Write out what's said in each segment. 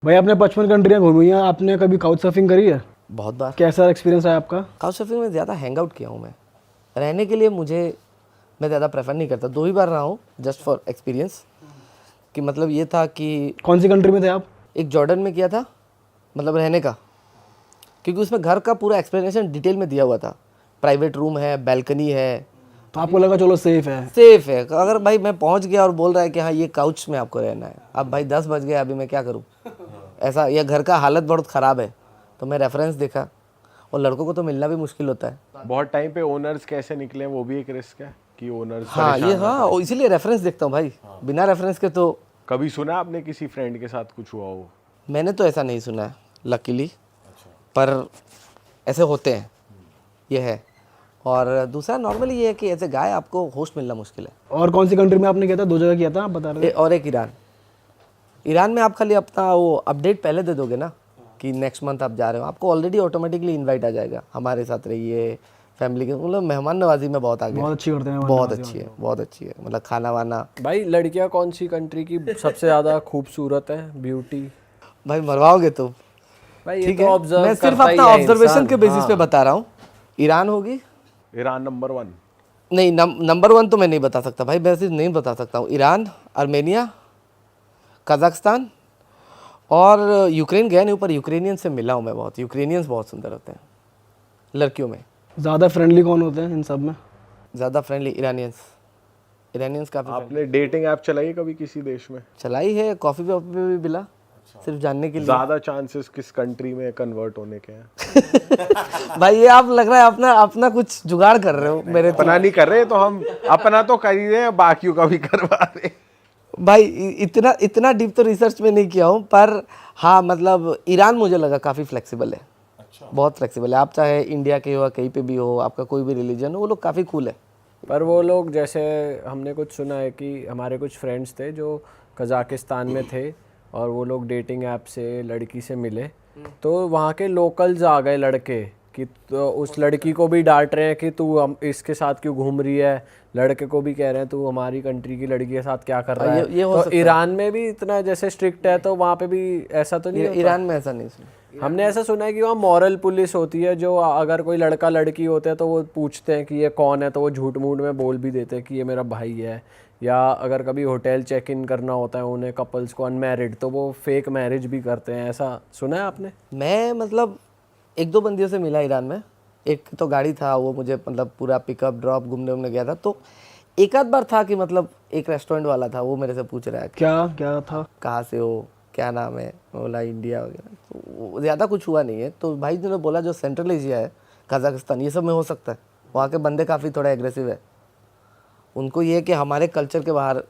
भाई आपने 55 कंट्रियाँ घूमी हैं, आपने कभी काउच सर्फिंग करी है? बहुत बार। कैसा एक्सपीरियंस है आपका? काउच सर्फिंग में ज़्यादा हैंग आउट किया हूँ मैं। रहने के लिए मैं ज़्यादा प्रेफर नहीं करता। 2 ही बार रहा हूँ जस्ट फॉर एक्सपीरियंस। कि मतलब ये था कि कौन सी कंट्री में थे आप? एक जॉर्डन में किया था, मतलब रहने का, क्योंकि उसमें घर का पूरा एक्सप्लेनेशन डिटेल में दिया हुआ था। प्राइवेट रूम है, बैल्कनी है, तो आपको लगा चलो सेफ है? सेफ है। अगर भाई मैं पहुंच गया और बोल रहा है कि हाँ ये काउच में आपको रहना है, अब भाई 10 बज गए, अभी मैं क्या करूं? ऐसा, या घर का हालत बहुत ख़राब है, तो मैं रेफरेंस देखा। और लड़कों को तो मिलना भी मुश्किल होता है। बहुत टाइम पे ओनर्स कैसे निकले वो भी एक रिस्क है कि ओनर्स हाँ ये, हाँ इसीलिए रेफरेंस देखता हूँ भाई। बिना रेफरेंस के तो कभी सुना आपने किसी फ्रेंड के साथ कुछ हुआ हो? मैंने तो ऐसा नहीं सुना है लकीली, पर ऐसे होते हैं, ये है। और दूसरा नॉर्मली ये है कि ऐसे गाय आपको होस्ट मिलना मुश्किल है। और कौन सी कंट्री में आपने किया था? 2 जगह किया था आप बता रहे थे। और एक ईरान में आप खाली अपना वो अपडेट पहले दे दोगे ना कि नेक्स्ट मंथ आप जा रहे हो, आपको ऑलरेडी ऑटोमेटिकली इनवाइट आ जाएगा, हमारे साथ रहिए, फैमिली के, मतलब मेहमान नवाजी में बहुत आगे। बहुत अच्छी करते हैं। बहुत अच्छी है, बहुत अच्छी है, मतलब खाना वाना। भाई लड़कियां कौन सी कंट्री की सबसे ज़्यादा खूबसूरत है, ब्यूटी? भाई मरवाओगे तो भाई ये ठीक तो है, ऑब्जर्व मैं सिर्फ करता ही अपना है ऑब्जर्वेशन इंसान। के बेसिस पे हाँ। बता रहा हूँ। ईरान होगी, ईरान नंबर 1। नहीं नंबर 1 तो मैं नहीं बता सकता भाई, मैं सिर्फ नहीं बता सकता हूँ। ईरान, आर्मेनिया, कजाकिस्तान और यूक्रेन गया नहीं, ऊपर यूक्रेनियन से मिला हूँ मैं बहुत। यूक्रेनियंस बहुत सुंदर होते हैं लड़कियों में। ज़्यादा फ्रेंडली कौन होते हैं इन सब में? ज़्यादा फ्रेंडली ईरानियंस काफ़ी आपने डेटिंग ऐप चलाई है कभी किसी देश में? चलाई है, कॉफ़ी पे भी मिला, सिर्फ जानने के लिए। ज्यादा चांसेस किस कंट्री में कन्वर्ट होने के हैं? भाई ये आप लग रहा है अपना अपना कुछ जुगाड़ कर रहे हो मेरे तो। अपना नहीं कर रहे तो हम अपना तो कर ही रहे हैं, बाकियों का भी करवा रहे हैं। भाई इतना डीप तो रिसर्च में नहीं किया हूँ, पर हाँ मतलब ईरान मुझे लगा काफ़ी फ्लेक्सिबल है। अच्छा। बहुत फ्लेक्सिबल है, आप चाहे इंडिया के हो, कहीं पे भी हो, आपका कोई भी रिलीजन हो, वो लोग काफ़ी कूल है। पर वो लोग, जैसे हमने कुछ सुना है कि हमारे कुछ फ्रेंड्स थे जो कजाकिस्तान में थे और वो लोग डेटिंग ऐप से लड़की से मिले, तो वहाँ के लोकल्स आ गए लड़के कि तो उस लड़की को भी डांट रहे हैं कि तू हम इसके साथ क्यों घूम रही है, लड़के को भी कह रहे हैं तू हमारी कंट्री की लड़की के साथ क्या कर रहा है। ये हो तो सकता है। ईरान में भी इतना जैसे स्ट्रिक्ट है, तो वहाँ पे भी ऐसा तो नहीं होता? ईरान में ऐसा नहीं सुना। हमने ऐसा सुना है कि वहाँ मॉरल पुलिस होती है, जो अगर कोई लड़का लड़की होते हैं तो वो पूछते हैं कि ये कौन है, तो वो झूठ मूठ में बोल भी देते हैं कि ये मेरा भाई है। या अगर कभी होटल चेक इन करना होता है उन्हें, कपल्स को अनमैरिड, तो वो फेक मैरिज भी करते हैं। ऐसा सुना है आपने? मैं मतलब 1-2 बंदियों से मिला ईरान में। एक तो गाड़ी था, वो मुझे मतलब पूरा पिकअप ड्रॉप घूमने गया था, तो एक आध बार था कि मतलब एक रेस्टोरेंट वाला था, वो मेरे से पूछ रहा है कि क्या था? कहाँ से हो, क्या नाम है, मैं बोला इंडिया वगैरह। तो ज़्यादा कुछ हुआ नहीं है। तो भाई ने बोला जो सेंट्रल एशिया है, कजाकिस्तान, ये सब में हो सकता है। वहाँ के बंदे काफ़ी थोड़ा एग्रेसिव है, उनको ये है कि हमारे कल्चर के बाहर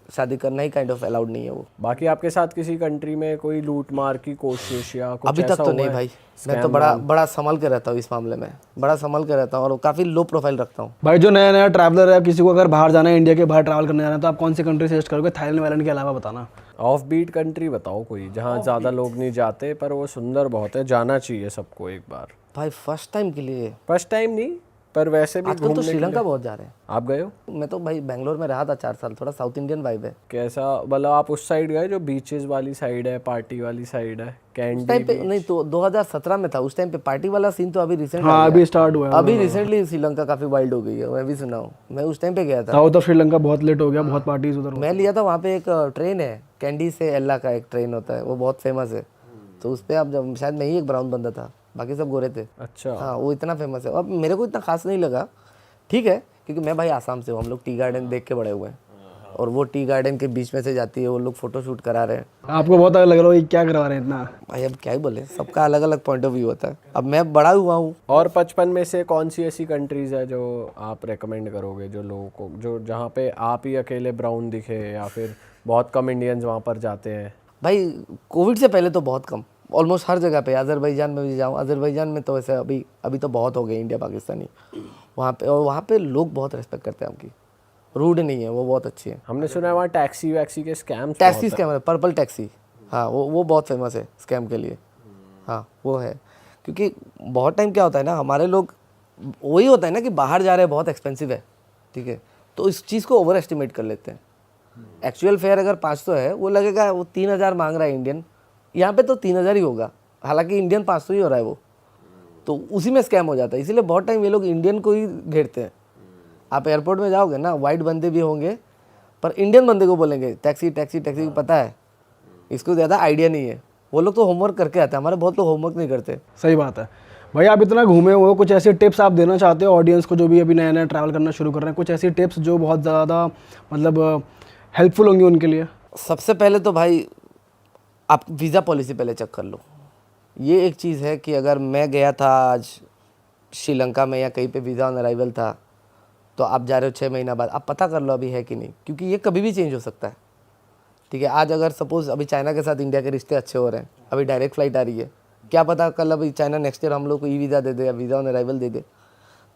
शादी करना ही काइंड ऑफ अलाउड नहीं है वो। बाकी आपके साथ किसी कंट्री में कोई लूट मार की कोशिश या कुछ अभी तक ऐसा तो हुआ नहीं है? भाई, मैं Scam तो वाम? बड़ा संभल के रहता हूँ इस मामले में, बड़ा संभल के रहता हूँ और काफ़ी लो प्रोफाइल रखता हूँ। भाई जो नया नया ट्रैवलर है, किसी को अगर बाहर जाना है, इंडिया के बाहर ट्रैवल करने जाना है, तो आप कौन सी कंट्री सजेस्ट करोगे? थाईलैंड वाइलैंड के अलावा बताना। ऑफ बीट कंट्री बताओ कोई, जहाँ ज़्यादा लोग नहीं जाते पर वो सुंदर बहुत है, जाना चाहिए सबको एक बार। भाई फर्स्ट टाइम के लिए, फर्स्ट टाइम नहीं पर वैसे भी आजकल तो घूमने के श्रीलंका लिए। बहुत जा रहे हैं। आप गए हो? मैं तो भाई बेंगलोर में रहा था 4 साल, थोड़ा साउथ इंडियन वाइब है। कैसा, मतलब आप उस साइड गए जो बीचेस वाली साइड है, पार्टी वाली साइड है, कैंडी टाइम पे बीच? नहीं, तो 2017 में था, उस टाइम पे पार्टी वाला सीन तो अभी रिसेंट हाँ अभी स्टार्ट हुआ है। अभी रिसेंटली श्रीलंका काफी वाइल्ड हो गई है, मैं भी सुना हूँ। मैं उस टाइम पे गया था, साउथ ऑफ श्रीलंका बहुत लेट हो गया, बहुत पार्टीज उधर। मैं लिया था वहाँ पे। एक ट्रेन है, कैंडी से एल्ला का एक ट्रेन होता है, वो बहुत फेमस है। तो उस पर आप जब, शायद मैं ही एक ब्राउन बंदा था, बाकी सब गोरे थे। अच्छा। हाँ वो इतना फेमस है। अब मेरे को इतना खास नहीं लगा, ठीक है, क्योंकि मैं भाई आसाम से हूँ, हम लोग टी गार्डन देख के बड़े हुए हैं, और वो टी गार्डन के बीच में से जाती है, वो लोग फोटो शूट करा रहे हैं। आपको बहुत अलग लग रहा है, क्या करवा रहे हैं इतना? भाई अब क्या ही बोले, सबका अलग अलग पॉइंट ऑफ व्यू होता है। अब मैं बड़ा हुआ हूँ। और 55 में से कौन सी ऐसी कंट्रीज है जो आप रेकमेंड करोगे, जो लोगों को, जो जहाँ पे आप ही अकेले ब्राउन दिखे, या फिर बहुत कम इंडियंस वहाँ पर जाते हैं? भाई कोविड से पहले तो बहुत कम, ऑलमोस्ट हर जगह पे। अजरबैजान में भी जाऊँ, अजरबैजान में तो ऐसे अभी तो बहुत हो गए इंडिया पाकिस्तानी वहाँ पे, और वहाँ पे लोग बहुत रेस्पेक्ट करते हैं आपकी, रूड नहीं है वो, बहुत अच्छी है। हमने सुना है वहाँ टैक्सी वैक्सी के स्कैम्स टैक्सी स्कैम है, पर्पल टैक्सी, हाँ वो बहुत फेमस है स्कैम के लिए। हाँ वो है, क्योंकि बहुत टाइम क्या होता है ना, हमारे लोग, वही होता है ना कि बाहर जा रहे हैं, बहुत एक्सपेंसिव है, ठीक है, तो इस चीज़ को ओवर एस्टिमेट कर लेते हैं। एक्चुअल फेयर अगर 500 है, वो लगेगा वो 3000 मांग रहा है इंडियन, यहाँ पे तो 3,000 ही होगा, हालांकि इंडियन 500 ही हो रहा है वो, तो उसी में स्कैम हो जाता है। इसीलिए बहुत टाइम ये लोग इंडियन को ही घेरते हैं। आप एयरपोर्ट में जाओगे ना, वाइट बंदे भी होंगे पर इंडियन बंदे को बोलेंगे टैक्सी टैक्सी टैक्सी, को पता है इसको ज़्यादा आइडिया नहीं है। वो लोग तो होमवर्क करके आते हैं, हमारे बहुत लोग होमवर्क नहीं करते। सही बात है भाई। आप इतना घूमे हो, कुछ ऐसी टिप्स आप देना चाहते हो ऑडियंस को जो भी अभी नया नया ट्रैवल करना शुरू कर रहे हैं, कुछ ऐसी टिप्स जो बहुत ज़्यादा मतलब हेल्पफुल होंगी उनके लिए? सबसे पहले तो भाई आप वीज़ा पॉलिसी पहले चेक कर लो। ये एक चीज़ है कि अगर मैं गया था आज श्रीलंका में या कहीं पे वीज़ा ऑन अराइवल था, तो आप जा रहे हो 6 महीना बाद, आप पता कर लो अभी है कि नहीं, क्योंकि ये कभी भी चेंज हो सकता है। ठीक है, आज अगर सपोज़ अभी चाइना के साथ इंडिया के रिश्ते अच्छे हो रहे हैं, अभी डायरेक्ट फ्लाइट आ रही है, क्या पता कल अभी चाइना नेक्स्ट ईयर हम लोग को ई वीज़ा दे दे या वीज़ा ऑन अराइवल दे दे।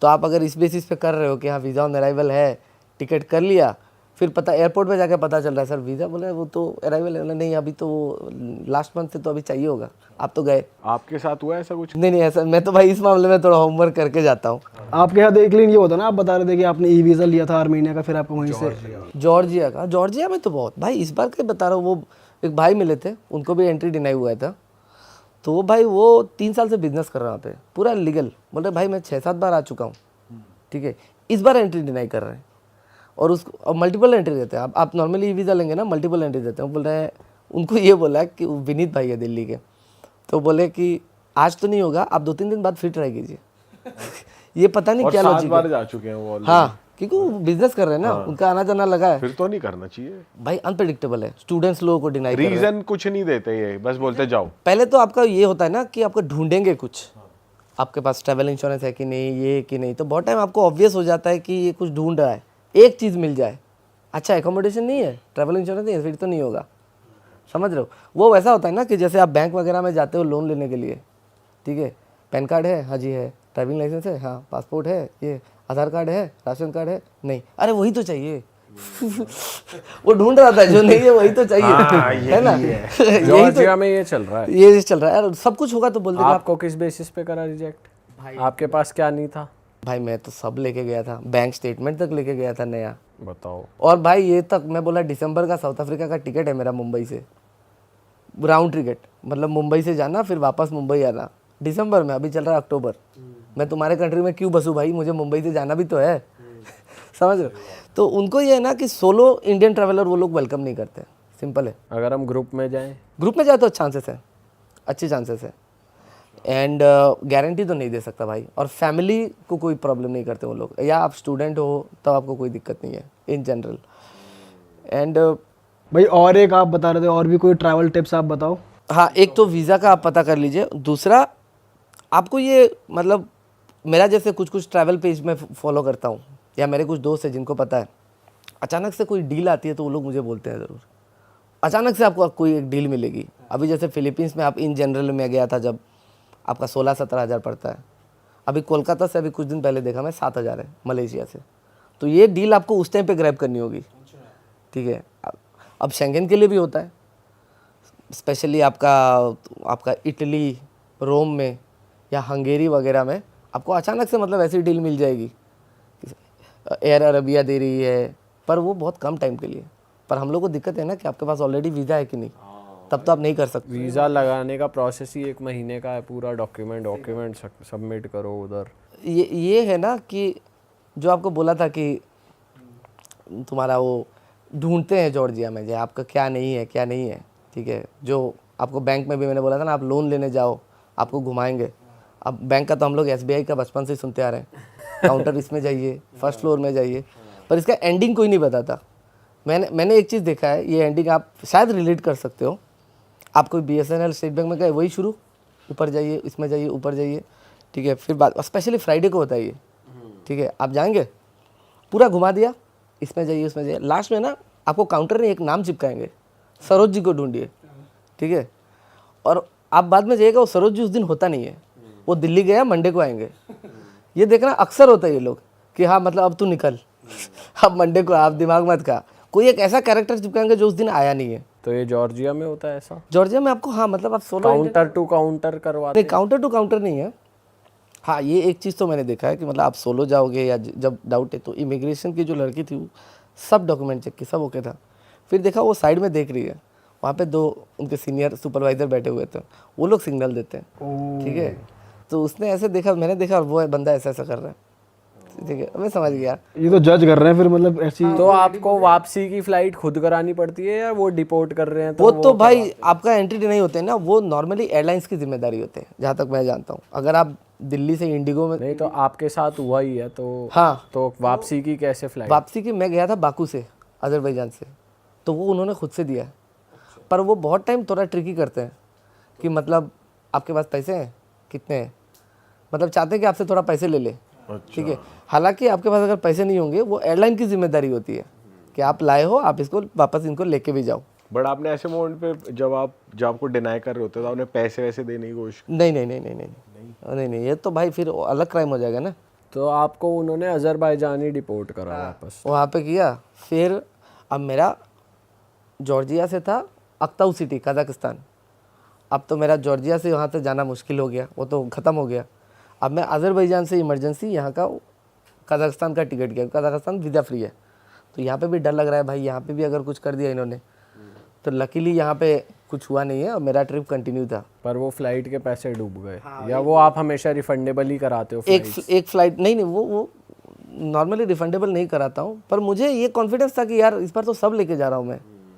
तो आप अगर इस बेसिस पे कर रहे हो कि हाँ वीज़ा ऑन अराइवल है, टिकट कर लिया, फिर पता एयरपोर्ट पे जाके पता चल रहा है सर वीज़ा, बोले वो तो अराइवल है, नहीं अभी तो लास्ट मंथ से तो अभी चाहिए होगा, आप तो गए। आपके साथ हुआ ऐसा कुछ? नहीं ऐसा, मैं तो भाई इस मामले में थोड़ा होमवर्क करके जाता हूँ। आपके यहाँ देख लीजिए, ये होता ना, आप बता रहे थे कि आपने ई वीज़ा लिया था आर्मीनिया का, फिर आपको वहीं से जॉर्जिया में तो बहुत भाई, इस बार के बता रहा हूँ, वो एक भाई मिले थे, उनको भी एंट्री डिनाई हुआ था। तो वो भाई वो 3 साल से बिजनेस कर रहा पे पूरा लीगल, बोल रहे भाई मैं 6-7 बार आ चुका हूँ, ठीक है, इस बार एंट्री डिनाई कर रहे हैं और उसको मल्टीपल एंट्री देते हैं। आप नॉर्मली ई वीज़ा लेंगे ना, मल्टीपल एंट्री देते हैं। वो बोल रहे हैं, उनको ये बोला कि विनीत भाई है दिल्ली के, तो बोले कि आज तो नहीं होगा, आप 2-3 दिन बाद फिर ट्राई कीजिए। ये पता नहीं और क्या 7 लॉजिक बार है। जा चुके हैं वो already। हाँ, क्योंकि वो बिजनेस कर रहे हैं ना, उनका आना जाना लगा है। फिर तो नहीं करना चाहिए भाई अनप्रेडिक्टेबल है, स्टूडेंट्स लोगों को डिनाई कर रहे हैं। रीजन कुछ नहीं देते, ये बस बोलते जाओ। पहले तो आपका ये होता है ना कि आपको ढूंढेंगे कुछ, आपके पास ट्रैवल इंश्योरेंस है कि नहीं, ये कि नहीं, तो बहुत टाइम आपको ऑब्वियस हो जाता है कि ये कुछ ढूंढ रहा है, एक चीज़ मिल जाए, अच्छा एकोमोडेशन नहीं है, ट्रैवल इंश्योरेंस नहीं है, फिर तो नहीं होगा। समझ रहे हो? वो वैसा होता है ना कि जैसे आप बैंक वगैरह में जाते हो लोन लेने के लिए, ठीक है, पैन कार्ड है, हाँ जी है, ड्राइविंग लाइसेंस है, हाँ, पासपोर्ट है, ये आधार कार्ड है, राशन कार्ड है, नहीं, अरे वही तो चाहिए। वो ढूंढ रहा था, जो नहीं है वही तो चाहिए, है ना? जॉर्जिया में ये चल रहा है। ये चल रहा है यार, सब कुछ होगा तो बोल देगा। आपको किस बेसिस पे करा रिजेक्ट? आपके पास क्या नहीं था? भाई मैं तो सब लेके गया था, बैंक स्टेटमेंट तक लेके गया था नया। बताओ। और भाई ये तक मैं बोला दिसंबर का साउथ अफ्रीका का टिकट है मेरा, मुंबई से राउंड टिकट, मतलब मुंबई से जाना फिर वापस मुंबई आना, दिसंबर में, अभी चल रहा है अक्टूबर। मैं तुम्हारे कंट्री में क्यों बसूँ भाई, मुझे मुंबई से जाना भी तो है। समझ रहे हो? तो उनको ये है ना कि सोलो इंडियन ट्रैवलर वो लोग वेलकम नहीं करते, सिंपल है। अगर हम ग्रुप में जाएं? ग्रुप में जाए तो चांसेस है, अच्छे चांसेस है, एंड गारंटी तो नहीं दे सकता भाई। और फैमिली को कोई प्रॉब्लम नहीं करते वो लोग, या आप स्टूडेंट हो तब आपको कोई दिक्कत नहीं है इन जनरल। एंड भाई और एक आप बता रहे थे, और भी कोई ट्रैवल टिप्स आप बताओ। हाँ, एक तो वीज़ा का आप पता कर लीजिए, दूसरा आपको ये मतलब मेरा जैसे कुछ ट्रैवल पेज में फॉलो करता हूँ, या मेरे कुछ दोस्त हैं जिनको पता है, अचानक से कोई डील आती है तो वो लोग मुझे बोलते हैं ज़रूर, अचानक से आपको कोई एक डील मिलेगी। अभी जैसे फिलीपींस में आप इन जनरल में गया था जब, आपका 16-17 हज़ार पड़ता है। अभी कोलकाता से अभी कुछ दिन पहले देखा मैं 7 हज़ार है मलेशिया से। तो ये डील आपको उस टाइम पे ग्रैब करनी होगी, ठीक है। अब शेंगेन के लिए भी होता है, स्पेशली आपका इटली, रोम में या हंगेरी वगैरह में आपको अचानक से मतलब ऐसी डील मिल जाएगी, एयर अरबिया दे रही है, पर वो बहुत कम टाइम के लिए। पर हम लोग को दिक्कत है ना कि आपके पास ऑलरेडी वीज़ा है कि नहीं, तब तो आप नहीं कर सकते। वीज़ा लगाने का प्रोसेस ही 1 महीने का है, पूरा डॉक्यूमेंट सबमिट करो उधर। ये है ना कि जो आपको बोला था कि तुम्हारा वो ढूंढते हैं जॉर्जिया में, जो आपका क्या नहीं है, ठीक है। जो आपको बैंक में भी मैंने बोला था ना, आप लोन लेने जाओ, आपको घुमाएंगे। अब बैंक का तो हम लोग SBI का बचपन से ही सुनते आ रहे हैं, काउंटर इसमें जाइए, फर्स्ट फ्लोर में जाइए, पर इसका एंडिंग कोई नहीं बताता। मैंने एक चीज़ देखा है, ये एंडिंग आप शायद रिलेट कर सकते हो। आप कोई BSNL स्टेट बैंक में गए, वही शुरू, ऊपर जाइए, इसमें जाइए, ऊपर जाइए, ठीक है। फिर बात स्पेशली फ्राइडे को होता है ये, ठीक है। आप जाएंगे, पूरा घुमा दिया, इसमें जाइए, उसमें जाइए, लास्ट में ना आपको काउंटर में एक नाम चिपकाएंगे, सरोज जी को ढूंढिए, ठीक है। और आप बाद में जाइएगा, वो सरोज जी उस दिन होता नहीं है, वो दिल्ली गया, मंडे को आएंगे। ये देखना अक्सर होता है ये लोग कि हाँ मतलब अब तू निकल, अब मंडे को, आप दिमाग मत खा, कोई एक ऐसा कैरेक्टर चिपकाएंगे जो उस दिन आया नहीं है। तो ये जॉर्जिया में होता है ऐसा? जॉर्जिया में आपको, हाँ मतलब आप सोलो काउंटर टू काउंटर करवाते? नहीं, काउंटर टू काउंटर नहीं है। हाँ, ये एक चीज़ तो मैंने देखा है कि मतलब आप सोलो जाओगे या जब डाउट है तो इमिग्रेशन की जो लड़की थी वो सब डॉक्यूमेंट चेक की, सब ओके था। फिर देखा वो साइड में देख रही है, वहाँ पे 2 उनके सीनियर सुपरवाइजर बैठे हुए थे, वो लोग सिग्नल देते हैं, ठीक है। तो उसने ऐसे देखा, मैंने देखा और वो बंदा ऐसा ऐसा कर रहा है, ठीक है, मैं समझ गया। ये तो जज कर रहे हैं फिर, मतलब ऐसी। तो आपको वापसी की फ्लाइट खुद करानी पड़ती है या वो डिपोर्ट कर रहे हैं वो तो भाई आपका एंट्री नहीं होते हैं ना, वो नॉर्मली एयरलाइंस की जिम्मेदारी होते हैं, जहाँ तक मैं जानता हूँ। अगर आप दिल्ली से इंडिगो में, नहीं तो आपके साथ हुआ ही है तो हाँ, तो वापसी की कैसे फ्लाइट? वापसी की मैं गया था बाकू से, अजरबैजान से, तो वो उन्होंने खुद से दिया है। पर वो बहुत टाइम थोड़ा ट्रिकी करते हैं कि मतलब आपके पास पैसे हैं कितने हैं, मतलब चाहते हैं कि आपसे थोड़ा पैसे ले ले, ठीक है। हालांकि आपके पास अगर पैसे नहीं होंगे, वो एयरलाइन की जिम्मेदारी होती है कि आप लाए हो, आप इसको वापस इनको लेके भी जाओ। बट आपने ऐसे मोमेंट पे जब आपको डिनाई कर रहे होते तो आपने पैसे वैसे देने की कोशिश नहीं नहीं नहीं नहीं नहीं नहीं नहीं, ये तो भाई फिर अलग क्राइम हो जाएगा ना। तो आपको उन्होंने अजरबैजान ही डिपोर्ट करा वापस? वहाँ पे किया। फिर अब मेरा जॉर्जिया से था अक्ताऊ सिटी, कजाकिस्तान। अब तो मेरा जॉर्जिया से वहाँ से जाना मुश्किल हो गया, वो तो ख़त्म हो गया। अब मैं अजरबैजान से इमरजेंसी यहाँ का कजाकिस्तान का टिकट किया, कजाकिस्तान वीज़ा फ्री है। तो यहाँ पे भी डर लग रहा है भाई, यहाँ पे भी अगर कुछ कर दिया इन्होंने। तो लकीली यहाँ पे कुछ हुआ नहीं है और मेरा ट्रिप कंटिन्यू था। पर वो फ्लाइट के पैसे डूब गए या वो आप हमेशा रिफंडेबल ही कराते हो? एक फ्लाइट नहीं, वो नॉर्मली रिफंडेबल नहीं कराता हूँ, पर मुझे ये कॉन्फिडेंस था कि यार इस बार तो सब लेके जा रहा हूँ मैं।